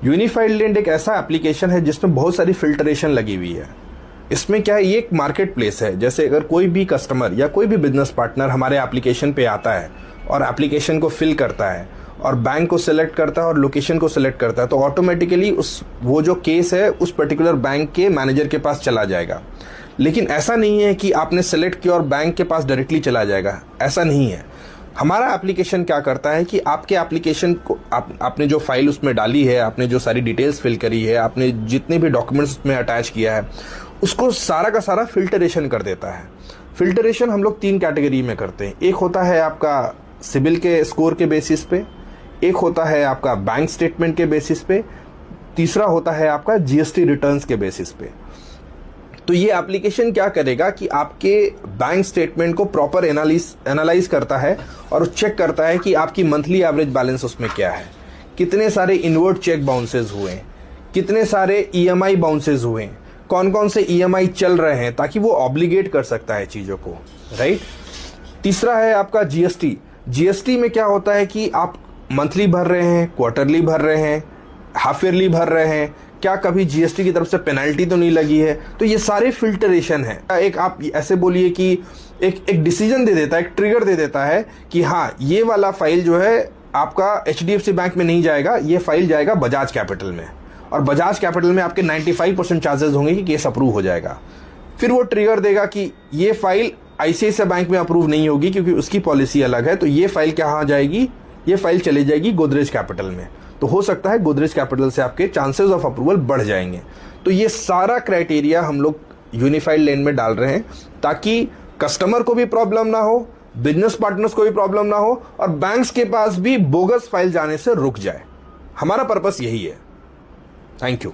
Unified land एक ऐसा application है जिसमें बहुत सारी फिल्टरेशन लगी हुई है। इसमें क्या है, ये एक मार्केट प्लेस है। जैसे अगर कोई भी कस्टमर या कोई भी बिजनेस पार्टनर हमारे एप्लीकेशन पे आता है और एप्लीकेशन को फिल करता है और बैंक को सिलेक्ट करता है और लोकेशन को सिलेक्ट करता है, तो ऑटोमेटिकली वो जो केस है उस पर्टिकुलर बैंक के मैनेजर के पास चला जाएगा। लेकिन ऐसा नहीं है कि आपने सेलेक्ट किया और बैंक के पास डायरेक्टली चला जाएगा, ऐसा नहीं है। हमारा एप्लीकेशन क्या करता है कि आपके एप्लीकेशन को आपने जो फाइल उसमें डाली है, आपने जो सारी डिटेल्स फिल करी है, आपने जितने भी डॉक्यूमेंट्स उसमें अटैच किया है, उसको सारा का सारा फिल्टरेशन कर देता है। फिल्टरेशन हम लोग 3 कैटेगरी में करते हैं। एक होता है आपका सिबिल के स्कोर के बेसिस पे, एक होता है आपका बैंक स्टेटमेंट के बेसिस पे, तीसरा होता है आपका जीएसटी रिटर्न्स के बेसिस पे। तो ये एप्लीकेशन क्या करेगा कि आपके बैंक स्टेटमेंट को प्रॉपर एनालाइज करता है और चेक करता है कि आपकी मंथली एवरेज बैलेंस उसमें क्या है, कितने सारे इनवर्ड चेक बाउंसेस हुए, कितने सारे ईएमआई बाउंसेस हुए, कौन कौन से ईएमआई चल रहे हैं, ताकि वो ऑब्लिगेट कर सकता है चीज़ों को, राइट। तीसरा है आपका जीएसटी। जीएसटी में क्या होता है कि आप मंथली भर रहे हैं, क्वार्टरली भर रहे हैं, हाफ ईयरली भर रहे हैं, क्या कभी जीएसटी की तरफ से पेनल्टी तो नहीं लगी है। तो ये सारे फिल्टरेशन है। एक आप ऐसे बोलिए कि एक डिसीजन दे देता है, एक ट्रिगर दे देता है कि हाँ, ये वाला फाइल जो है आपका एचडीएफसी बैंक में नहीं जाएगा, ये फाइल जाएगा बजाज कैपिटल में, और बजाज कैपिटल में आपके 95% चांसेस होंगे कि केस अप्रूव हो जाएगा। फिर वो ट्रिगर देगा कि ये फाइल आईसीआईसीआई बैंक में अप्रूव नहीं होगी क्योंकि उसकी पॉलिसी अलग है, तो ये फाइल कहाँ जाएगी, ये फाइल चली जाएगी गोदरेज कैपिटल में। तो हो सकता है गोदरेज कैपिटल से आपके चांसेस ऑफ अप्रूवल बढ़ जाएंगे। तो ये सारा क्राइटेरिया हम लोग यूनिफाइड लेंड में डाल रहे हैं ताकि कस्टमर को भी प्रॉब्लम ना हो, बिजनेस पार्टनर्स को भी प्रॉब्लम ना हो, और बैंक्स के पास भी बोगस फाइल जाने से रुक जाए। हमारा पर्पस यही है। Thank you.